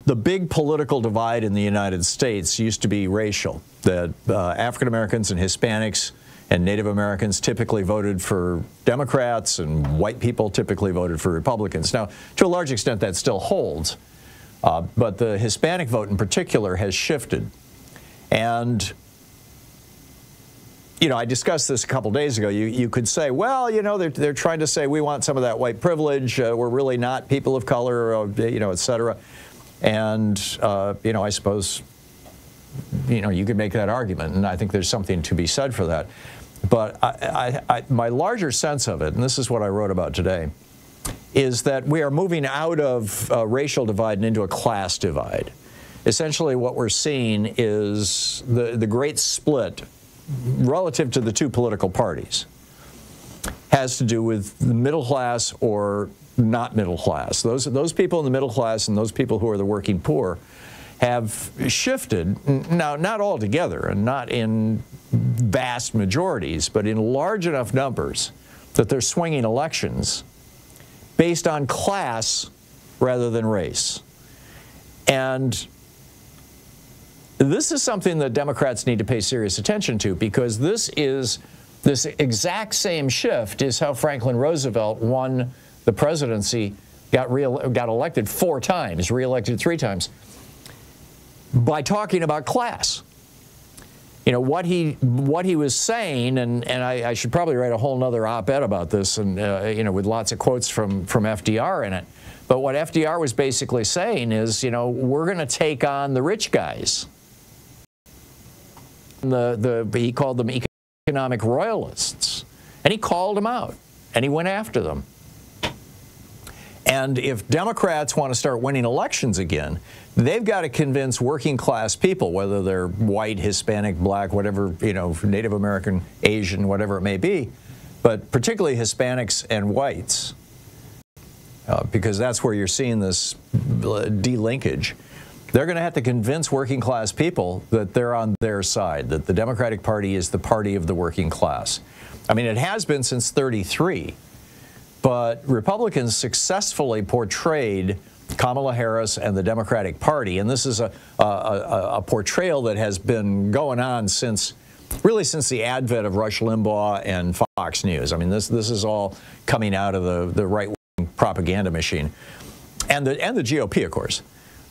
the big political divide in the United States used to be racial, that African Americans and Hispanics and Native Americans typically voted for Democrats and white people typically voted for Republicans. Now, to a large extent, that still holds, but the Hispanic vote in particular has shifted. And, you know, I discussed this a couple days ago. You could say, well, you know, they're trying to say we want some of that white privilege. We're really not people of color, you know, et cetera. And, you know, I suppose, you know, you could make that argument, and I think there's something to be said for that. But my larger sense of it, and this is what I wrote about today, is that we are moving out of racial divide and into a class divide. Essentially what we're seeing is the great split relative to the two political parties has to do with the middle class or not middle class. Those people in the middle class and those people who are the working poor have shifted, now not all together and not in vast majorities, but in large enough numbers that they're swinging elections based on class rather than race. And this is something that Democrats need to pay serious attention to, because this exact same shift is how Franklin Roosevelt won the presidency, got elected 4 times, re-elected 3 times, by talking about class. You know, what he was saying, and I should probably write a whole nother op-ed about this, and you know, with lots of quotes from FDR in it. But what FDR was basically saying is, you know, we're going to take on the rich guys. He called them economic royalists, and he called them out, and he went after them. And if Democrats want to start winning elections again, they've got to convince working class people, whether they're white, Hispanic, black, whatever, you know, Native American, Asian, whatever it may be, but particularly Hispanics and whites, because that's where you're seeing this delinkage. They're going to have to convince working class people that they're on their side, that the Democratic Party is the party of the working class. I mean, it has been since '33. But Republicans successfully portrayed Kamala Harris and the Democratic Party, and this is a portrayal that has been going on really since the advent of Rush Limbaugh and Fox News. I mean, this is all coming out of the right-wing propaganda machine, and the GOP, of course.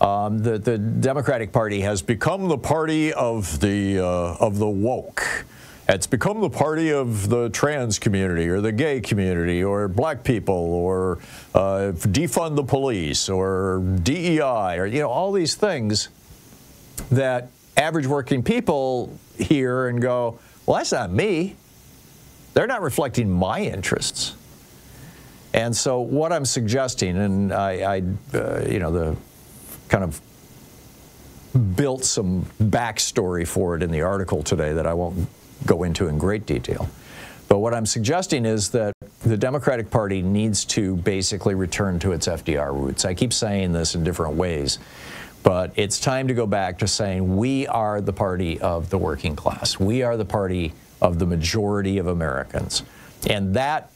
The Democratic Party has become the party of the woke. It's become the party of the trans community or the gay community or black people or defund the police or DEI or, you know, all these things that average working people hear and go, well, that's not me. They're not reflecting my interests. And so what I'm suggesting, and I you know, the kind of built some backstory for it in the article today that I won't go into in great detail. But what I'm suggesting is that the Democratic Party needs to basically return to its FDR roots. I keep saying this in different ways, but it's time to go back to saying we are the party of the working class. We are the party of the majority of Americans. And that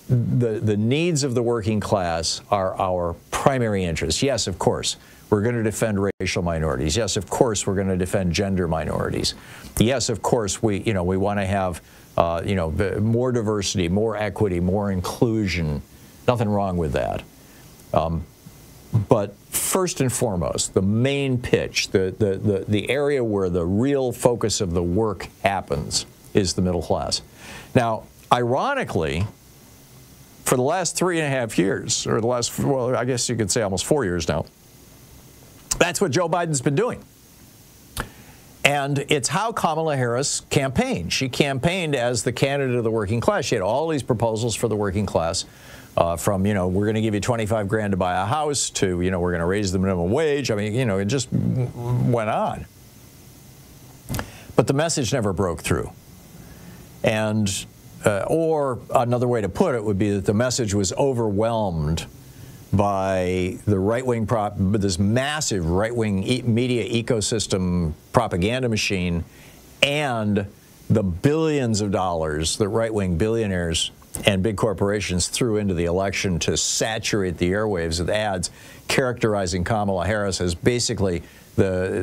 the needs of the working class are our primary interest. Yes, of course, we're going to defend racial minorities. Yes, of course, we're going to defend gender minorities. Yes, of course, we want to have more diversity, more equity, more inclusion. Nothing wrong with that. But first and foremost, the main pitch, the area where the real focus of the work happens is the middle class. Now, ironically, for the last 3.5 years, or the last, well, I guess you could say almost 4 years now, that's what Joe Biden's been doing. And it's how Kamala Harris campaigned. She campaigned as the candidate of the working class. She had all these proposals for the working class, from, you know, we're going to give you 25 grand to buy a house, to, you know, we're going to raise the minimum wage. I mean, you know, it just went on. But the message never broke through. And, or another way to put it would be that the message was overwhelmed by the right-wing this massive right-wing media ecosystem propaganda machine and the billions of dollars that right-wing billionaires and big corporations threw into the election to saturate the airwaves with ads characterizing Kamala Harris as basically that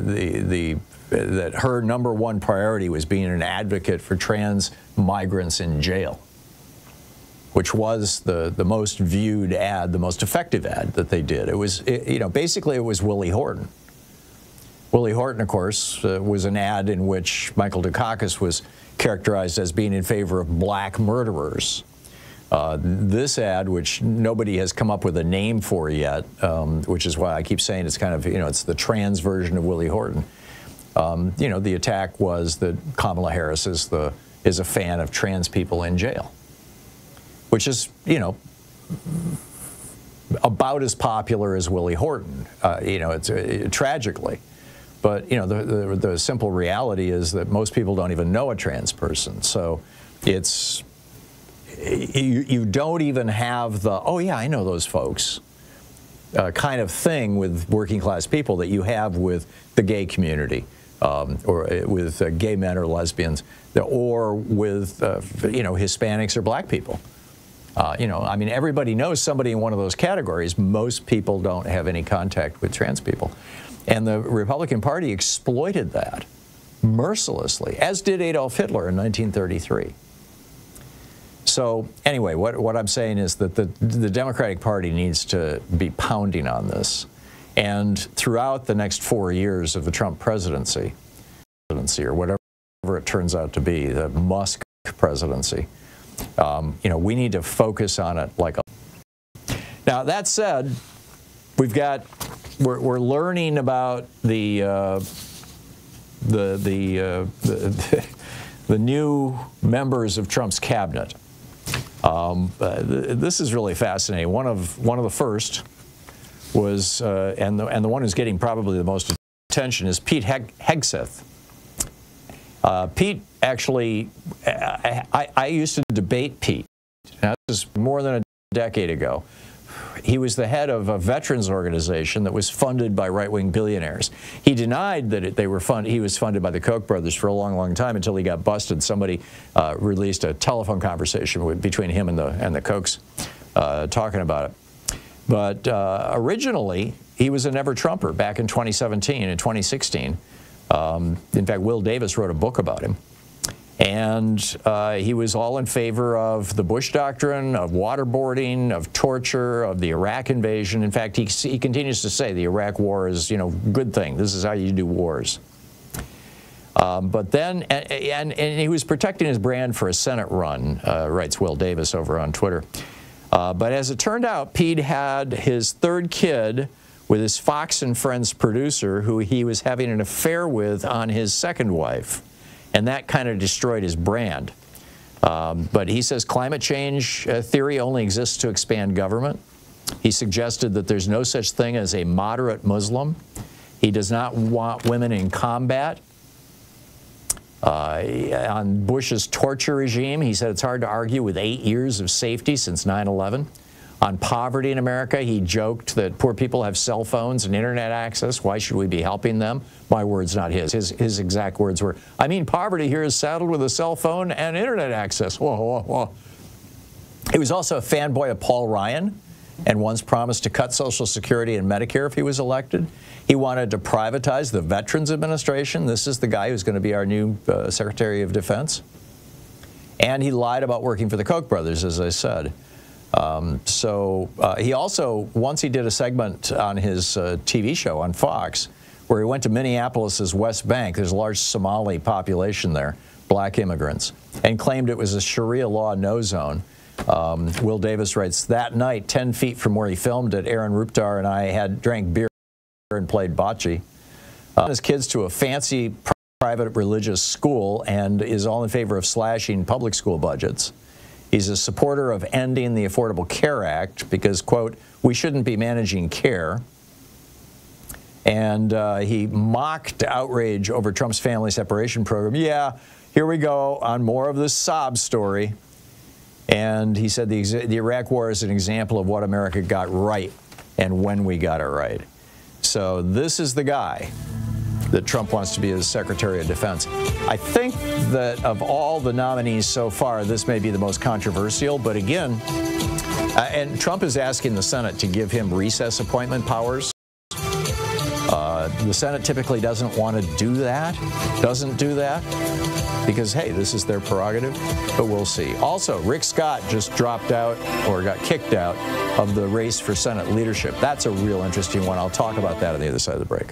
her #1 priority was being an advocate for trans migrants in jail, which was the most viewed ad, the most effective ad that they did. It was, basically it was Willie Horton. Willie Horton, of course, was an ad in which Michael Dukakis was characterized as being in favor of black murderers. This ad, which nobody has come up with a name for yet, which is why I keep saying it's kind of, it's the trans version of Willie Horton. The attack was that Kamala Harris is a fan of trans people in jail, which is, about as popular as Willie Horton, it's tragically. But, the simple reality is that most people don't even know a trans person. So it's, you don't even have the, oh yeah, I know those folks, kind of thing with working class people that you have with the gay community, or with gay men or lesbians, or with, Hispanics or black people. I mean, everybody knows somebody in one of those categories. Most people don't have any contact with trans people. And the Republican Party exploited that mercilessly, as did Adolf Hitler in 1933. So anyway, what I'm saying is that the Democratic Party needs to be pounding on this. And throughout the next 4 years of the Trump presidency, or whatever it turns out to be, the Musk presidency, we need to focus on it like a... Now, that said, we're learning about the new members of Trump's cabinet. This is really fascinating. One of the first was, and the one who's getting probably the most attention is Pete Hegseth. Pete actually, I used to debate Pete. Now, this is more than a decade ago. He was the head of a veterans organization that was funded by right-wing billionaires. He denied that he was funded by the Koch brothers for a long, long time until he got busted. Somebody released a telephone conversation between him and the Kochs talking about it. But originally, he was a never-Trumper back in 2017 and 2016. In fact, Will Davis wrote a book about him. And he was all in favor of the Bush doctrine, of waterboarding, of torture, of the Iraq invasion. In fact, he continues to say the Iraq war is, good thing. This is how you do wars. But then, and he was protecting his brand for a Senate run, writes Will Davis over on Twitter. But as it turned out, Pete had his third kid with his Fox and Friends producer, who he was having an affair with on his second wife. And that kind of destroyed his brand. But he says climate change theory only exists to expand government. He suggested that there's no such thing as a moderate Muslim. He does not want women in combat. On Bush's torture regime, he said it's hard to argue with 8 years of safety since 9/11. On poverty in America, he joked that poor people have cell phones and internet access. Why should we be helping them? My words, not his. His exact words were, I mean, poverty here is saddled with a cell phone and internet access. Whoa, whoa, whoa. He was also a fanboy of Paul Ryan and once promised to cut Social Security and Medicare if he was elected. He wanted to privatize the Veterans Administration. This is the guy who's going to be our new Secretary of Defense. And he lied about working for the Koch brothers, as I said. He also, once he did a segment on his TV show on Fox, where he went to Minneapolis's West Bank, there's a large Somali population there, black immigrants, and claimed it was a Sharia law no-zone. Will Davis writes, that night, 10 feet from where he filmed it, Aaron Ruptar and I drank beer and played bocce. His kids to a fancy private religious school and is all in favor of slashing public school budgets. He's a supporter of ending the Affordable Care Act because, quote, we shouldn't be managing care. And he mocked outrage over Trump's family separation program. Yeah, here we go on more of this sob story. And he said the Iraq war is an example of what America got right and when we got it right. So this is the guy that Trump wants to be his Secretary of Defense. I think that of all the nominees so far, this may be the most controversial, but again, and Trump is asking the Senate to give him recess appointment powers. The Senate typically doesn't want to do that, because, hey, this is their prerogative, but we'll see. Also, Rick Scott just dropped out or got kicked out of the race for Senate leadership. That's a real interesting one. I'll talk about that on the other side of the break.